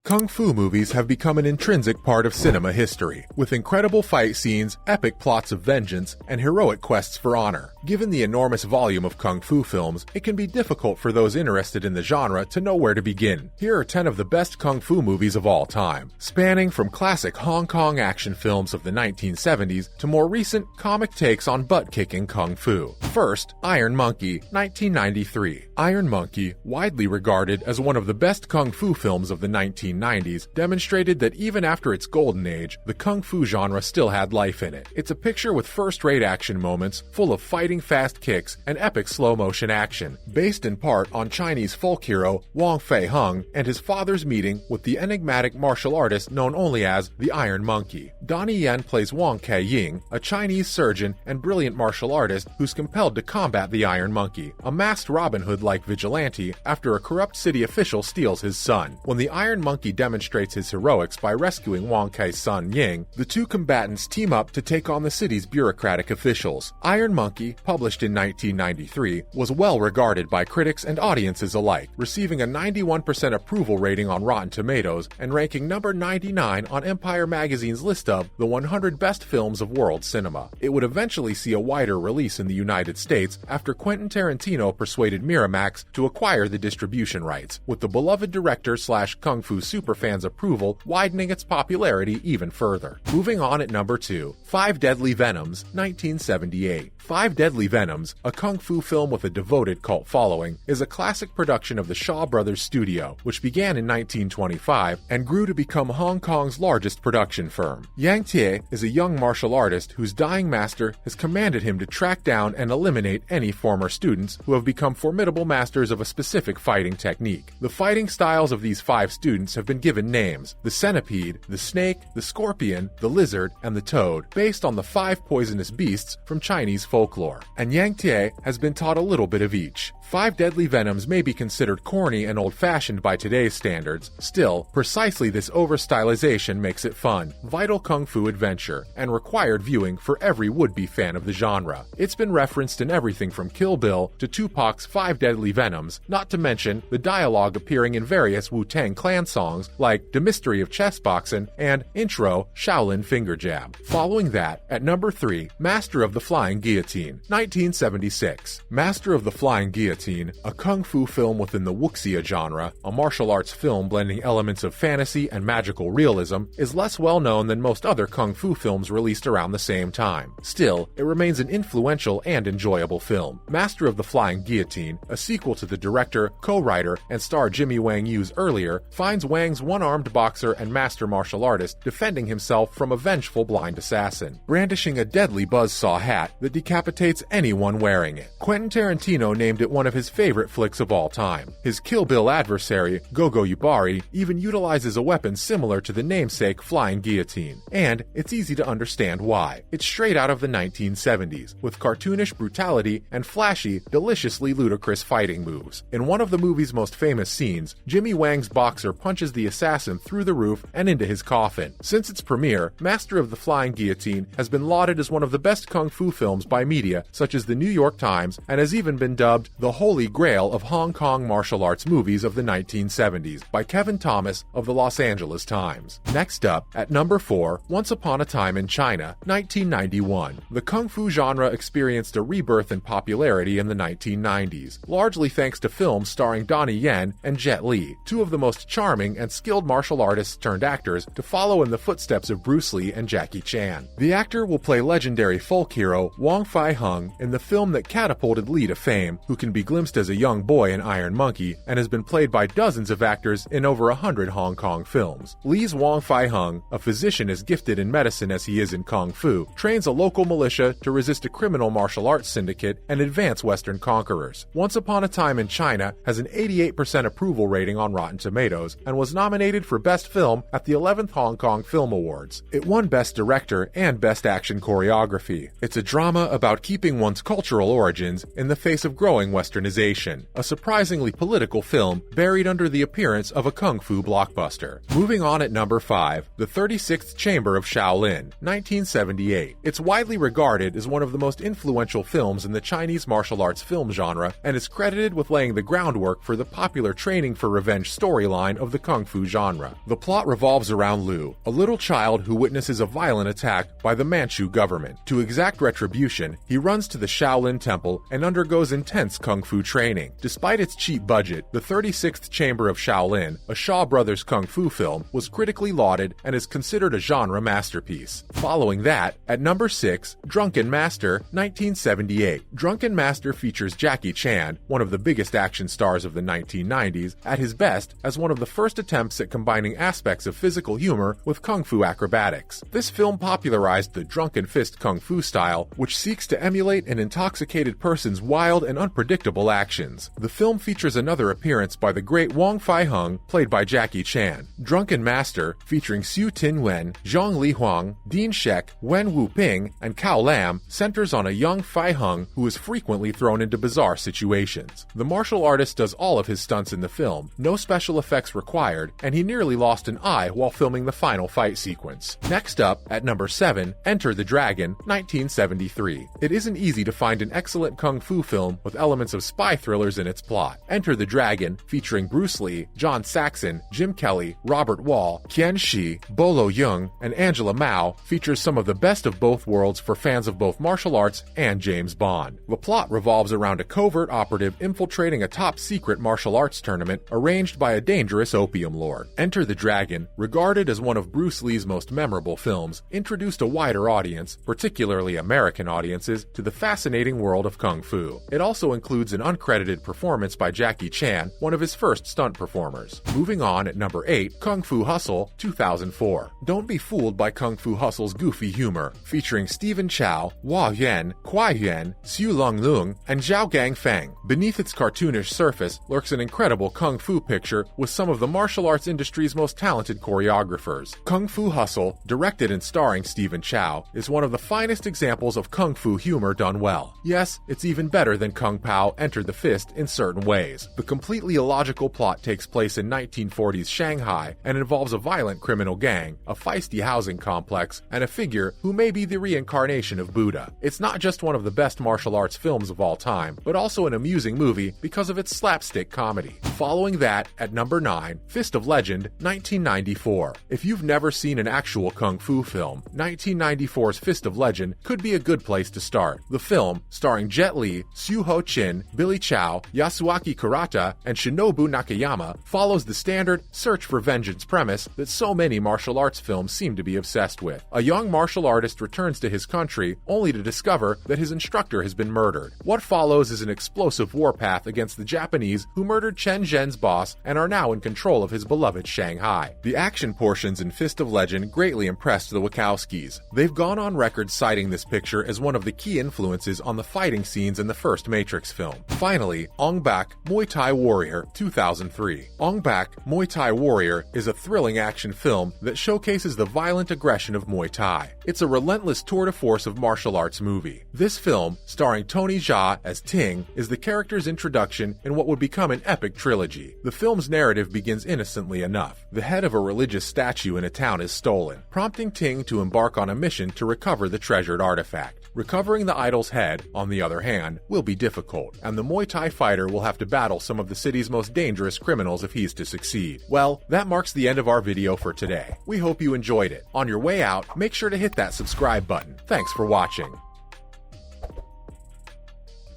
Kung fu movies have become an intrinsic part of cinema history, with incredible fight scenes, epic plots of vengeance, and heroic quests for honor. Given the enormous volume of kung fu films, it can be difficult for those interested in the genre to know where to begin. Here are 10 of the best kung fu movies of all time, spanning from classic Hong Kong action films of the 1970s to more recent comic takes on butt-kicking kung fu. First, Iron Monkey, 1993. Iron Monkey, widely regarded as one of the best kung fu films of the 1990s, demonstrated that even after its golden age, the kung fu genre still had life in it. It's a picture with first-rate action moments, full of fighting fast kicks and epic slow-motion action, based in part on Chinese folk hero Wong Fei Hung and his father's meeting with the enigmatic martial artist known only as the Iron Monkey. Donnie Yen plays Wong Kei Ying, a Chinese surgeon and brilliant martial artist who's compelled to combat the Iron Monkey, a masked Robin Hood-like vigilante, after a corrupt city official steals his son. When the Iron Monkey demonstrates his heroics by rescuing Wong Kei's son Ying, the two combatants team up to take on the city's bureaucratic officials. Iron Monkey, published in 1993, was well regarded by critics and audiences alike, receiving a 91% approval rating on Rotten Tomatoes and ranking number 99 on Empire magazine's list of the 100 best films of world cinema. It would eventually see a wider release in the United States after Quentin Tarantino persuaded Miramax to acquire the distribution rights, with the beloved director/kung fu superfan's approval widening its popularity even further. Moving on at number 2, Five Deadly Venoms, 1978. Five Deadly Venoms, a kung fu film with a devoted cult following, is a classic production of the Shaw Brothers studio, which began in 1925 and grew to become Hong Kong's largest production firm. Yang Tie is a young martial artist whose dying master has commanded him to track down and eliminate any former students who have become formidable masters of a specific fighting technique. The fighting styles of these 5 students have been given names: the centipede, the snake, the scorpion, the lizard, and the toad, based on the 5 poisonous beasts from Chinese folklore. And Yang Tie has been taught a little bit of each. Five Deadly Venoms may be considered corny and old-fashioned by today's standards. Still, precisely this over-stylization makes it fun, vital kung fu adventure, and required viewing for every would-be fan of the genre. It's been referenced in everything from Kill Bill to Tupac's Five Deadly Venoms, not to mention the dialogue appearing in various Wu-Tang Clan songs like The Mystery of Chess Boxin' and Intro Shaolin Finger Jab. Following that, at number 3, Master of the Flying Guillotine, 1976. Master of the Flying Guillotine, a kung fu film within the wuxia genre, a martial arts film blending elements of fantasy and magical realism, is less well known than most other kung fu films released around the same time. Still, it remains an influential and enjoyable film. Master of the Flying Guillotine, a sequel to the director, co-writer, and star Jimmy Wang Yu's Earlier, finds Wang's one-armed boxer and master martial artist defending himself from a vengeful blind assassin, brandishing a deadly buzzsaw hat that decapitates anyone wearing it. Quentin Tarantino named it one of his favorite flicks of all time. His Kill Bill adversary, Gogo Yubari, even utilizes a weapon similar to the namesake flying guillotine. And it's easy to understand why. It's straight out of the 1970s, with cartoonish brutality and flashy, deliciously ludicrous fighting moves. In one of the movie's most famous scenes, Jimmy Wang's boxer punches the assassin through the roof and into his coffin. Since its premiere, Master of the Flying Guillotine has been lauded as one of the best kung fu films by media such as the New York Times, and has even been dubbed the holy grail of Hong Kong martial arts movies of the 1970s by Kevin Thomas of the Los Angeles Times. Next up, at number 4, Once Upon a Time in China, 1991. The kung fu genre experienced a rebirth in popularity in the 1990s, largely thanks to films starring Donnie Yen and Jet Li, two of the most charming and skilled martial artists turned actors to follow in the footsteps of Bruce Lee and Jackie Chan. The actor will play legendary folk hero Wong Fei Hung in the film that catapulted Lee to fame, who can be glimpsed as a young boy in Iron Monkey and has been played by dozens of actors in over 100 Hong Kong films. Lee's Wong Fei Hung, a physician as gifted in medicine as he is in kung fu, trains a local militia to resist a criminal martial arts syndicate and advance Western conquerors. Once Upon a Time in China has an 88% approval rating on Rotten Tomatoes and was nominated for Best Film at the 11th Hong Kong Film Awards. It won Best Director and Best Action Choreography. It's a drama about keeping one's cultural origins in the face of growing westernization, a surprisingly political film buried under the appearance of a kung fu blockbuster. Moving on at number 5, The 36th Chamber of Shaolin, 1978. It's widely regarded as one of the most influential films in the Chinese martial arts film genre and is credited with laying the groundwork for the popular Training for Revenge storyline of the kung fu genre. The plot revolves around Liu, a little child who witnesses a violent attack by the Manchu government. To exact retribution, he runs to the Shaolin Temple and undergoes intense kung fu training. Despite its cheap budget, the 36th Chamber of Shaolin, a Shaw Brothers kung fu film, was critically lauded and is considered a genre masterpiece. Following that, at number 6, Drunken Master, 1978. Drunken Master features Jackie Chan, one of the biggest action stars of the 1990s, at his best as one of the first attempts at combining aspects of physical humor with kung fu acrobatics. This film popularized the drunken fist kung fu style, which seeks to emulate an intoxicated person's wild and unpredictable actions. The film features another appearance by the great Wong Fai-hung, played by Jackie Chan. Drunken Master, featuring Xiu Tin-wen, Zhang Li Huang, Dean Shek, Wen Wu-ping, and Cao Lam, centers on a young Fai-hung who is frequently thrown into bizarre situations. The martial artist does all of his stunts in the film, no special effects required, and he nearly lost an eye while filming the final fight sequence. Next up, at number 7, Enter the Dragon, 1973. It isn't easy to find an excellent kung fu film with elements of spy thrillers in its plot. Enter the Dragon, featuring Bruce Lee, John Saxon, Jim Kelly, Robert Wall, Qian Shi, Bolo Yeung, and Angela Mao, features some of the best of both worlds for fans of both martial arts and James Bond. The plot revolves around a covert operative infiltrating a top-secret martial arts tournament arranged by a dangerous opium lord. Enter the Dragon, regarded as one of Bruce Lee's most memorable films, introduced a wider audience, particularly American audiences, to the fascinating world of kung fu. It also includes an uncredited performance by Jackie Chan, one of his first stunt performers. Moving on at number 8, Kung Fu Hustle, 2004. Don't be fooled by Kung Fu Hustle's goofy humor, featuring Stephen Chow, Hua Yuan, Kuai Yuan, Xu Long Lung, and Zhao Gang Feng. Beneath its cartoonish surface lurks an incredible kung fu picture with some of the martial arts industry's most talented choreographers. Kung Fu Hustle, directed and starring Stephen Chow, is one of the finest examples of kung fu humor done well. Yes, it's even better than Kung Pao Enter the Fist in certain ways. The completely illogical plot takes place in 1940s Shanghai and involves a violent criminal gang, a feisty housing complex, and a figure who may be the reincarnation of Buddha. It's not just one of the best martial arts films of all time, but also an amusing movie because of its slapstick comedy. Following that, at number 9, Fist of Legend, 1994. If you've never seen an actual kung fu film, 1994's Fist of Legend could be a good place to start. The film, starring Jet Li, Soo Ho Chin, Billy Chow, Yasuaki Kurata, and Shinobu Nakayama, follows the standard search for vengeance premise that so many martial arts films seem to be obsessed with. A young martial artist returns to his country only to discover that his instructor has been murdered. What follows is an explosive warpath against the Japanese who murdered Chen Zhen's boss and are now in control of his beloved Shanghai. The action portions in Fist of Legend greatly impressed the Wachowskis. They've gone on record citing this picture as one of the key influences on the fighting scenes in the first Matrix film. Finally, Ong Bak, Muay Thai Warrior, 2003. Ong Bak, Muay Thai Warrior is a thrilling action film that showcases the violent aggression of Muay Thai. It's a relentless tour de force of martial arts movie. This film, starring Tony Jaa as Ting, is the character's introduction in what would become an epic trilogy. The film's narrative begins innocently enough. The head of a religious statue in a town is stolen, prompting Ting to embark on a mission to recover the treasured artifact. Recovering the idol's head, on the other hand, will be difficult, and the Muay Thai fighter will have to battle some of the city's most dangerous criminals if he's to succeed. Well, that marks the end of our video for today. We hope you enjoyed it. On your way out, make sure to hit that subscribe button. Thanks for watching.